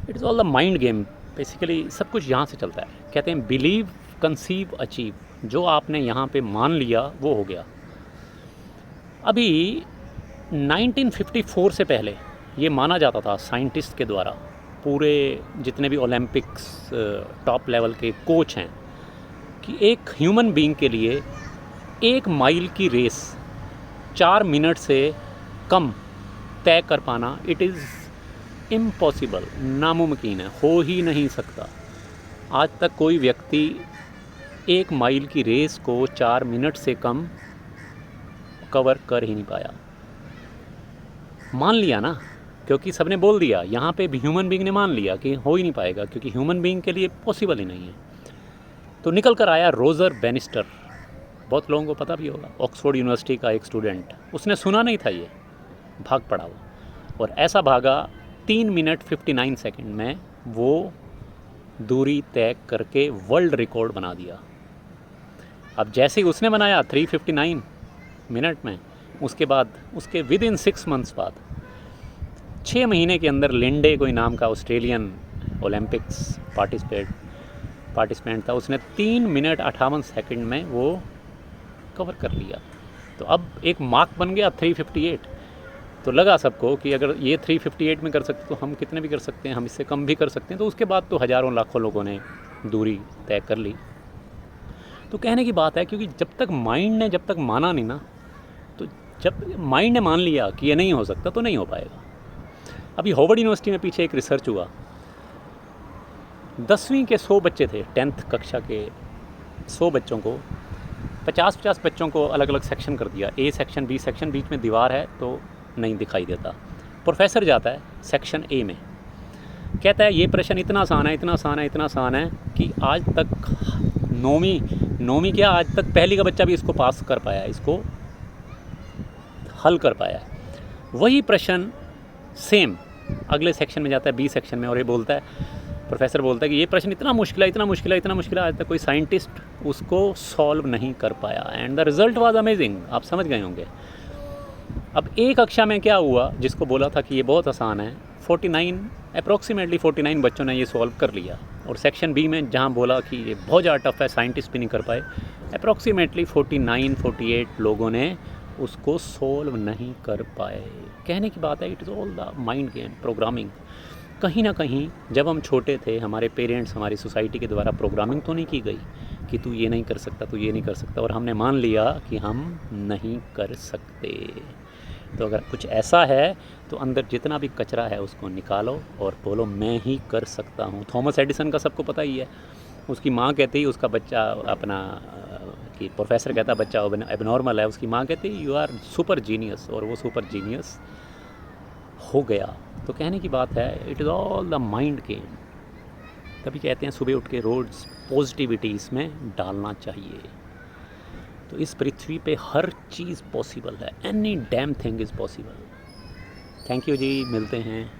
It is all the mind game. Basically सब कुछ यहाँ से चलता है। कहते हैं बिलीव, कंसीव, अचीव। जो आपने यहाँ पे मान लिया वो हो गया। अभी 1954 से पहले ये माना जाता था साइंटिस्ट के द्वारा, पूरे जितने भी ओलंपिक्स टॉप लेवल के कोच हैं, कि एक ह्यूमन बीइंग के लिए 1 माइल की रेस 4 मिनट से कम तय कर पाना इट इज़ इम्पॉसिबल, नामुमकिन है, हो ही नहीं सकता। आज तक कोई व्यक्ति 1 माइल की रेस को 4 मिनट से कम कवर कर ही नहीं पाया। मान लिया ना, क्योंकि सबने बोल दिया, यहाँ पे भी ह्यूमन बीइंग ने मान लिया कि हो ही नहीं पाएगा, क्योंकि ह्यूमन बीइंग के लिए पॉसिबल ही नहीं है। तो निकल कर आया रोजर बैनिस्टर। बहुत लोगों को पता भी होगा, ऑक्सफोर्ड यूनिवर्सिटी का एक स्टूडेंट। उसने सुना नहीं था ये, भाग पड़ा वो, और ऐसा भागा 3 मिनट 59 सेकंड में वो दूरी तय करके वर्ल्ड रिकॉर्ड बना दिया। अब जैसे ही उसने बनाया 3:59 मिनट में, उसके बाद उसके विद इन 6 मंथ्स बाद, 6 महीने के अंदर लिंडे कोई नाम का ऑस्ट्रेलियन ओलंपिक्स पार्टिसिपेंट था, उसने 3 मिनट 58 सेकंड में वो कवर कर लिया। तो अब एक मार्क बन गया 3:58। तो लगा सबको कि अगर ये 3:58 में कर सकते तो हम कितने भी कर सकते हैं, हम इससे कम भी कर सकते हैं। तो उसके बाद तो हज़ारों लाखों लोगों ने दूरी तय कर ली। तो कहने की बात है, क्योंकि जब तक माइंड ने जब तक माना नहीं ना, तो जब माइंड ने मान लिया कि ये नहीं हो सकता तो नहीं हो पाएगा। अभी हार्वर्ड यूनिवर्सिटी में पीछे एक रिसर्च हुआ, 10वीं के 100 बच्चे थे, 10th कक्षा के 100 बच्चों को, 50-50 बच्चों को अलग अलग सेक्शन कर दिया, ए सेक्शन, बी सेक्शन, बीच में दीवार है तो नहीं दिखाई देता। प्रोफेसर जाता है सेक्शन ए में, कहता है ये प्रश्न इतना आसान है, इतना आसान है, इतना आसान है कि आज तक नौवीं क्या, आज तक पहली का बच्चा भी इसको पास कर पाया है, इसको हल कर पाया है। वही प्रश्न सेम अगले सेक्शन में जाता है, बी सेक्शन में, और ये बोलता है, प्रोफेसर बोलता है कि ये प्रश्न इतना मुश्किल है, इतना मुश्किल है, इतना मुश्किल है, आज तक कोई साइंटिस्ट उसको सॉल्व नहीं कर पाया। And the result was amazing. आप समझ गए होंगे। अब एक कक्षा में क्या हुआ, जिसको बोला था कि ये बहुत आसान है, 49 बच्चों ने ये सॉल्व कर लिया। और सेक्शन बी में जहाँ बोला कि ये बहुत ज़्यादा टफ है, साइंटिस्ट भी नहीं कर पाए, अप्रॉक्सीमेटली 48 लोगों ने उसको सॉल्व नहीं कर पाए। कहने की बात है, it is all the mind game, programming. कहीं ना कहीं जब हम छोटे थे, हमारे पेरेंट्स, हमारी सोसाइटी के द्वारा प्रोग्रामिंग तो नहीं की गई कि तू ये नहीं कर सकता, तू ये नहीं कर सकता, और हमने मान लिया कि हम नहीं कर सकते। तो अगर कुछ ऐसा है तो अंदर जितना भी कचरा है उसको निकालो और बोलो मैं ही कर सकता हूँ। थॉमस एडिसन का सबको पता ही है। उसकी माँ कहती, उसका बच्चा अपना कि प्रोफेसर कहता बच्चा एबनॉर्मल है, उसकी माँ कहती यू आर सुपर जीनियस, और वो सुपर जीनियस हो गया। तो कहने की बात है, it is all the mind game. तभी कहते हैं सुबह उठ के रोज़ पॉजिटिविटी इसमें डालना चाहिए। तो इस पृथ्वी पे हर चीज़ पॉसिबल है, any damn thing is possible. Thank you जी, मिलते हैं।